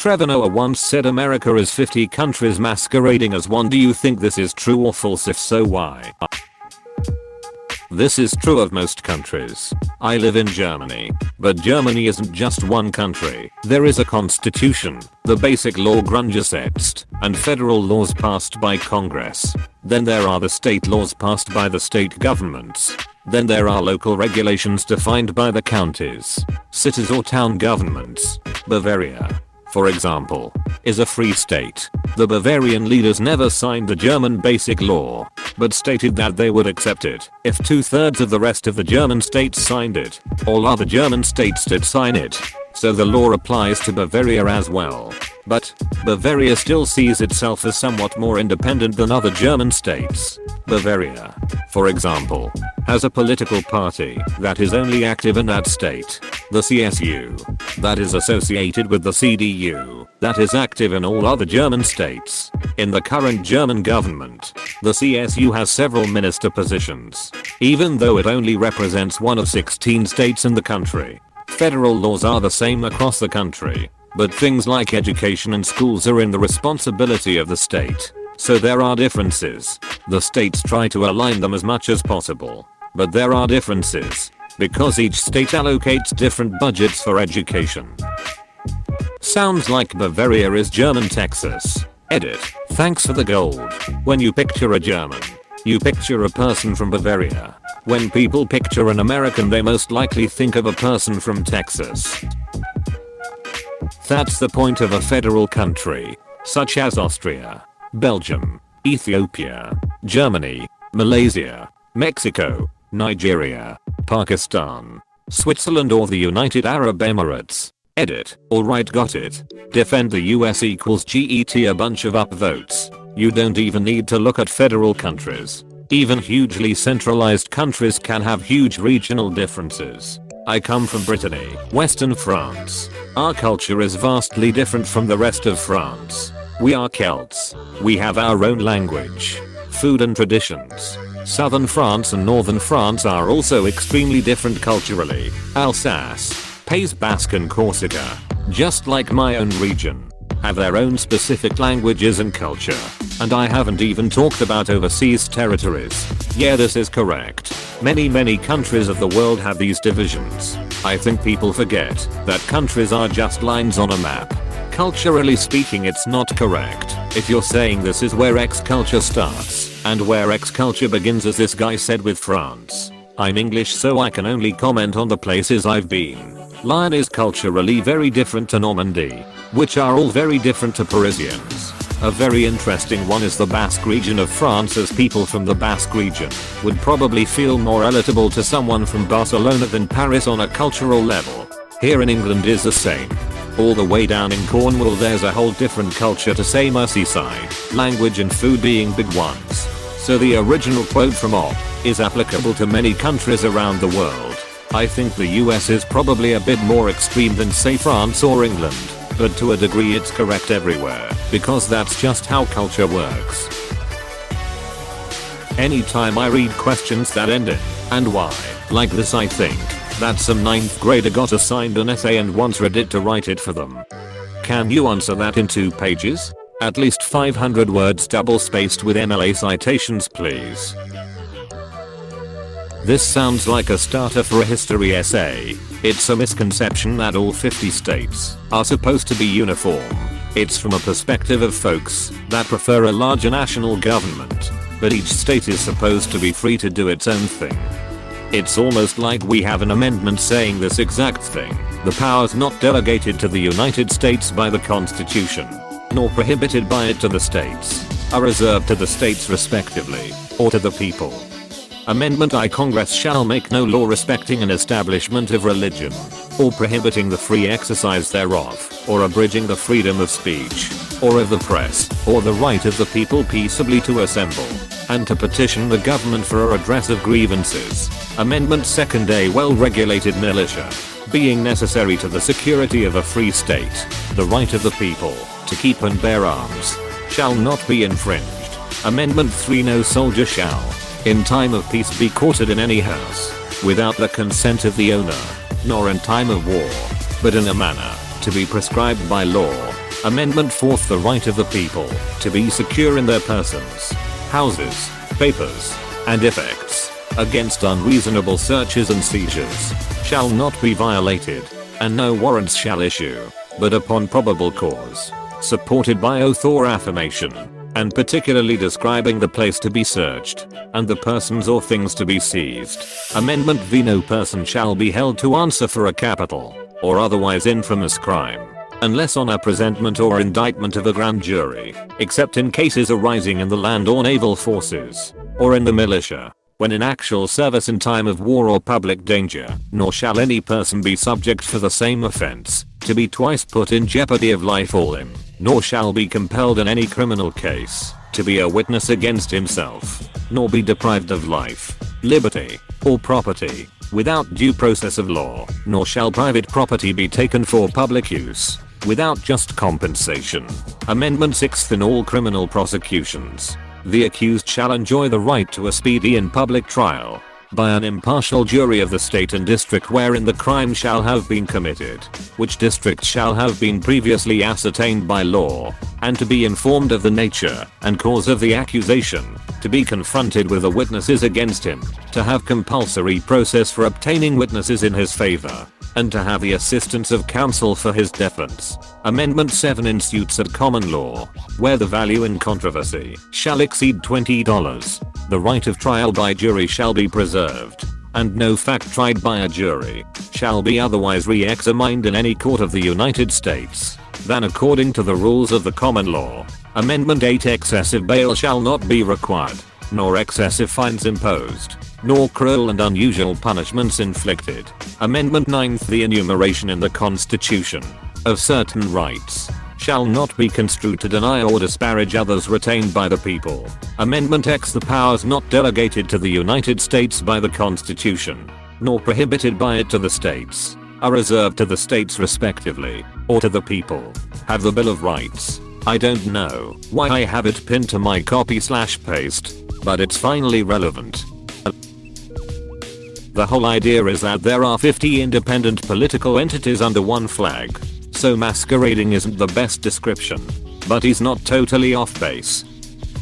Trevor Noah once said America is 50 countries masquerading as one. Do you think this is true or false? If so, why? This is true of most countries. I live in Germany. But Germany isn't just one country. There is a constitution, the basic law Grundgesetz, and federal laws passed by Congress. Then there are the state laws passed by the state governments. Then there are local regulations defined by the counties, cities or town governments. Bavaria, for example, is a free state. The Bavarian leaders never signed the German basic law, but stated that they would accept it if 2/3 of the rest of the German states signed it. All other German states did sign it, so the law applies to Bavaria as well. But Bavaria still sees itself as somewhat more independent than other German states. Bavaria, for example, has a political party that is only active in that state, the CSU, that is associated with the CDU, that is active in all other German states. In the current German government, the CSU has several minister positions, even though it only represents one of 16 states in the country. Federal laws are the same across the country, but things like education and schools are in the responsibility of the state. So there are differences. The states try to align them as much as possible. But there are differences, because each state allocates different budgets for education. Sounds like Bavaria is German Texas. Edit. Thanks for the gold. When you picture a German, you picture a person from Bavaria. When people picture an American, they most likely think of a person from Texas. That's the point of a federal country, such as Austria, Belgium, Ethiopia, Germany, Malaysia, Mexico, Nigeria, Pakistan, Switzerland or the United Arab Emirates. Edit. Alright, got it. Defend the US equals GET, a bunch of upvotes. You don't even need to look at federal countries. Even hugely centralized countries can have huge regional differences. I come from Brittany, Western France. Our culture is vastly different from the rest of France. We are Celts. We have our own language, food and traditions. Southern France and Northern France are also extremely different culturally. Alsace, Pays Basque and Corsica, just like my own region, have their own specific languages and culture. And I haven't even talked about overseas territories. Yeah, this is correct. Many countries of the world have these divisions. I think people forget that countries are just lines on a map. Culturally speaking, it's not correct. If you're saying this is where X culture starts and where X culture begins, as this guy said with France. I'm English, so I can only comment on the places I've been. Lyon is culturally very different to Normandy, which are all very different to Parisians. A very interesting one is the Basque region of France, as people from the Basque region would probably feel more relatable to someone from Barcelona than Paris on a cultural level. Here in England is the same. All the way down in Cornwall there's a whole different culture to, say, Merseyside, language and food being big ones. So the original quote from Op is applicable to many countries around the world. I think the US is probably a bit more extreme than, say, France or England, but to a degree it's correct everywhere, because that's just how culture works. Anytime I read questions that end in "and why," like this, I think that some 9th grader got assigned an essay and wants Reddit to write it for them. Can you answer that in 2 pages? At least 500 words double-spaced with MLA citations, please. This sounds like a starter for a history essay. It's a misconception that all 50 states are supposed to be uniform. It's from a perspective of folks that prefer a larger national government, but each state is supposed to be free to do its own thing. It's almost like we have an amendment saying this exact thing. The powers not delegated to the United States by the Constitution, nor prohibited by it to the states, are reserved to the states respectively, or to the people. Amendment I. Congress shall make no law respecting an establishment of religion, or prohibiting the free exercise thereof, or abridging the freedom of speech, or of the press, or the right of the people peaceably to assemble, and to petition the government for a redress of grievances. Amendment 2nd A. Well-regulated militia, being necessary to the security of a free state, the right of the people to keep and bear arms, shall not be infringed. Amendment 3. No soldier shall, in time of peace, be quartered in any house, without the consent of the owner, nor in time of war, but in a manner to be prescribed by law. Amendment 4th, the right of the people to be secure in their persons, houses, papers, and effects against unreasonable searches and seizures shall not be violated, and no warrants shall issue, but upon probable cause, supported by oath or affirmation, and particularly describing the place to be searched, and the persons or things to be seized. Amendment V, no person shall be held to answer for a capital, or otherwise infamous crime, unless on a presentment or indictment of a grand jury, except in cases arising in the land or naval forces, or in the militia, when in actual service in time of war or public danger. Nor shall any person be subject for the same offense to be twice put in jeopardy of life or limb, nor shall be compelled in any criminal case to be a witness against himself, nor be deprived of life, liberty, or property without due process of law, nor shall private property be taken for public use without just compensation. Amendment 6th, in all criminal prosecutions, the accused shall enjoy the right to a speedy and public trial by an impartial jury of the state and district wherein the crime shall have been committed, which district shall have been previously ascertained by law, and to be informed of the nature and cause of the accusation, to be confronted with the witnesses against him, to have compulsory process for obtaining witnesses in his favor, and to have the assistance of counsel for his defense. Amendment 7, in suits at common law, where the value in controversy shall exceed $20, the right of trial by jury shall be preserved, and no fact tried by a jury shall be otherwise re-examined in any court of the United States than according to the rules of the common law. Amendment 8, excessive bail shall not be required, nor excessive fines imposed, nor cruel and unusual punishments inflicted. Amendment 9, the enumeration in the Constitution of certain rights shall not be construed to deny or disparage others retained by the people. Amendment X, the powers not delegated to the United States by the Constitution, nor prohibited by it to the states, are reserved to the states respectively, or to the people. Have the Bill of Rights. I don't know why I have it pinned to my copy/paste, but it's finally relevant. The whole idea is that there are 50 independent political entities under one flag, so masquerading isn't the best description. But he's not totally off base.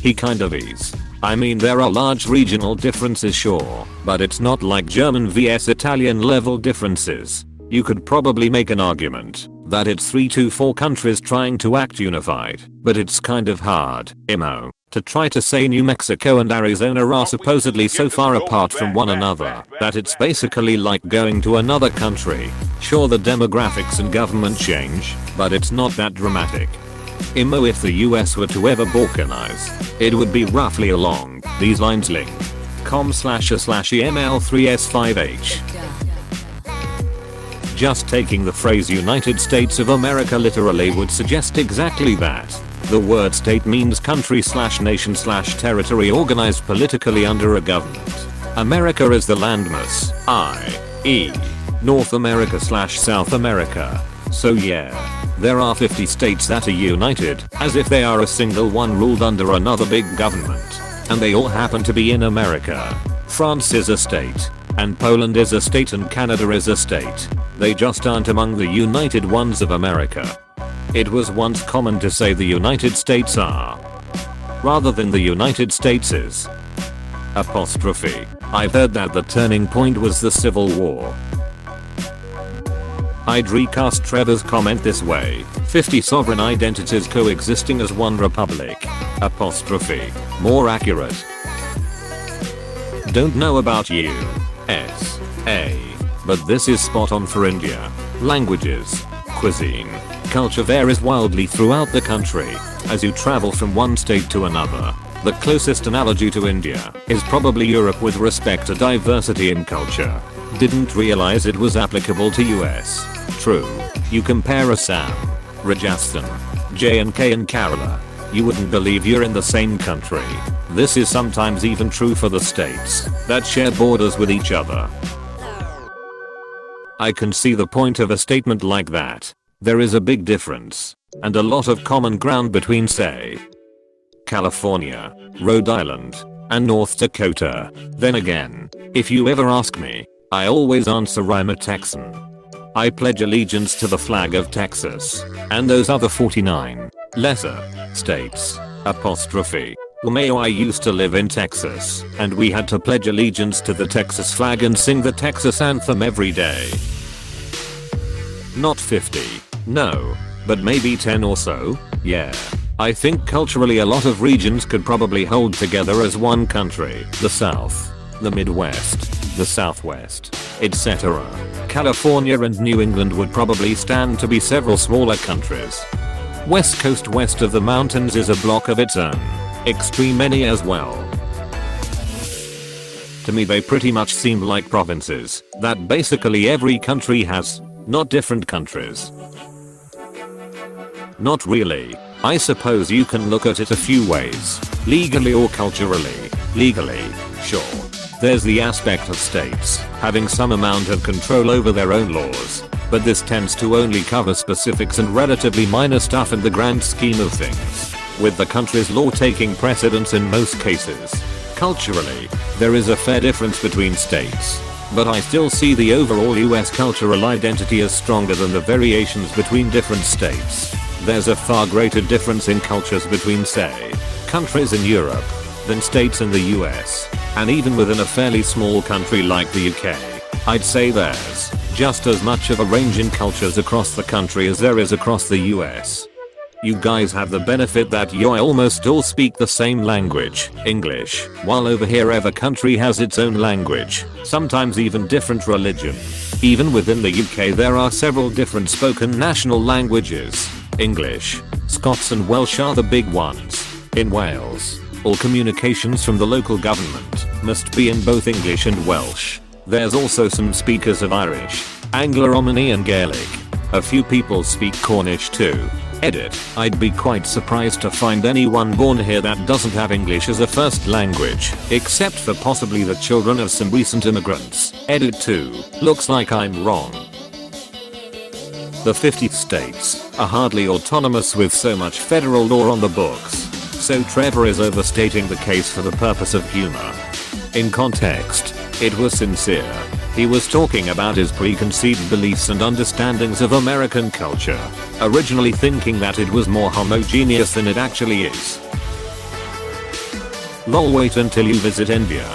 He kind of is. I mean, there are large regional differences, sure, but it's not like German vs Italian level differences. You could probably make an argument that it's 3 to 4 countries trying to act unified, but it's kind of hard, to try to say New Mexico and Arizona are supposedly so far apart from one another that it's basically like going to another country. Sure, the demographics and government change, but it's not that dramatic. If the US were to ever balkanize, it would be roughly along these lines: link.com/a/eml3s5h. Just taking the phrase United States of America literally would suggest exactly that. The word state means country/nation/territory organized politically under a government. America is the landmass, i.e. North America/South America. So yeah, there are 50 states that are united as if they are a single one ruled under another big government, and they all happen to be in America. France is a state, and Poland is a state, and Canada is a state. They just aren't among the united ones of America. It was once common to say the United States are, rather than the United States is. Apostrophe. I've heard that the turning point was the Civil War. I'd recast Trevor's comment this way: 50 sovereign identities coexisting as one republic. Apostrophe. More accurate. Don't know about USA, but this is spot on for India. Languages, cuisine, culture varies wildly throughout the country as you travel from one state to another. The closest analogy to India is probably Europe with respect to diversity in culture. Didn't realize it was applicable to US. True. You compare Assam, Rajasthan, J&K and Kerala, you wouldn't believe you're in the same country. This is sometimes even true for the states that share borders with each other. I can see the point of a statement like that. There is a big difference, and a lot of common ground between, say, California, Rhode Island, and North Dakota. Then again, if you ever ask me, I always answer I'm a Texan. I pledge allegiance to the flag of Texas and those other 49 lesser states. LMAO. I used to live in Texas, and we had to pledge allegiance to the Texas flag and sing the Texas anthem every day. Not 50. No. But maybe 10 or so? Yeah. I think culturally a lot of regions could probably hold together as one country. The South, the Midwest, the Southwest, etc. California and New England would probably stand to be several smaller countries. West Coast west of the mountains is a block of its own. Extreme any as well. To me they pretty much seem like provinces that basically every country has, not different countries. Not really. I suppose you can look at it a few ways. Legally or culturally. Legally, sure. There's the aspect of states having some amount of control over their own laws, but this tends to only cover specifics and relatively minor stuff in the grand scheme of things, with the country's law taking precedence in most cases. Culturally, there is a fair difference between states, but I still see the overall US cultural identity as stronger than the variations between different states. There's a far greater difference in cultures between, say, countries in Europe than states in the US, and even within a fairly small country like the UK, I'd say there's just as much of a range in cultures across the country as there is across the US. You guys have the benefit that you almost all speak the same language, English, while over here every country has its own language, sometimes even different religion. Even within the UK there are several different spoken national languages. English, Scots and Welsh are the big ones. In Wales, all communications from the local government must be in both English and Welsh. There's also some speakers of Irish, Anglo-Romani and Gaelic. A few people speak Cornish too. Edit. I'd be quite surprised to find anyone born here that doesn't have English as a first language, except for possibly the children of some recent immigrants. Edit 2. Looks like I'm wrong. The 50 states are hardly autonomous with so much federal law on the books, so Trevor is overstating the case for the purpose of humor. In context, it was sincere. He was talking about his preconceived beliefs and understandings of American culture, originally thinking that it was more homogeneous than it actually is. Lol, wait until you visit India.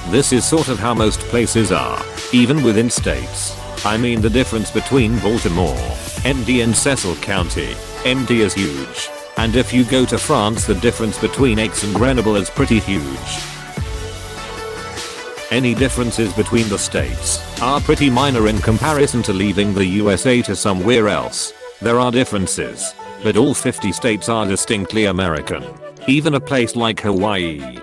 This is sort of how most places are, even within states. I mean the difference between Baltimore, MD and Cecil County, MD is huge. And if you go to France the difference between Aix and Grenoble is pretty huge. Any differences between the states are pretty minor in comparison to leaving the USA to somewhere else. There are differences, but all 50 states are distinctly American. Even a place like Hawaii.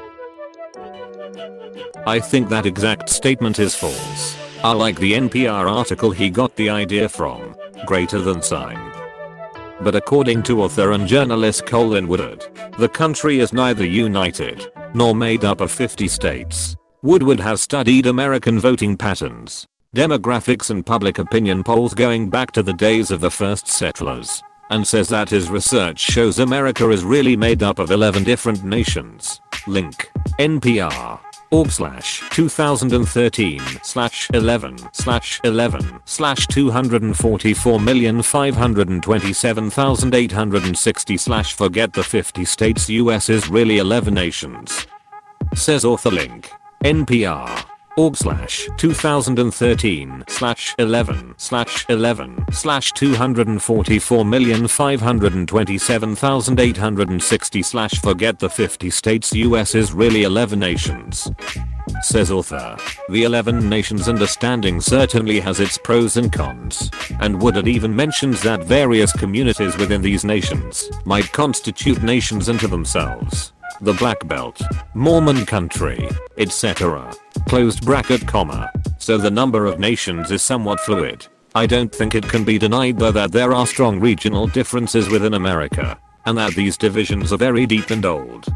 I think that exact statement is false. I like the NPR article he got the idea from. Greater than sign. But according to author and journalist Colin Woodward, the country is neither united nor made up of 50 states. Woodward has studied American voting patterns, demographics and public opinion polls going back to the days of the first settlers, and says that his research shows America is really made up of 11 different nations. Link. NPR. org/2013/11/244,527,860/ forget the 50 states US is really 11 nations. Says author. Link. NPR. org/2013/11/244,527,860/ forget the 50 states US is really 11 nations. Says author. The 11 nations understanding certainly has its pros and cons, and Woodward even mentions that various communities within these nations might constitute nations unto themselves. The Black Belt, Mormon country, etc. Closed bracket comma. So the number of nations is somewhat fluid. I don't think it can be denied though that there are strong regional differences within America, and that these divisions are very deep and old.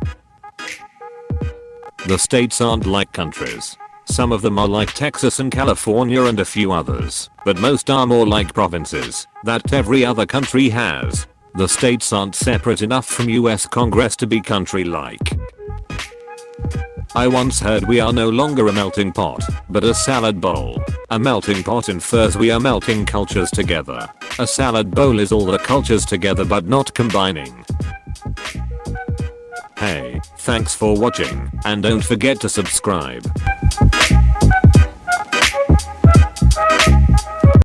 The states aren't like countries. Some of them are like Texas and California and a few others, but most are more like provinces that every other country has. The states aren't separate enough from US Congress to be country-like. I once heard we are no longer a melting pot, but a salad bowl. A melting pot infers we are melting cultures together. A salad bowl is all the cultures together but not combining. Hey, thanks for watching, and don't forget to subscribe.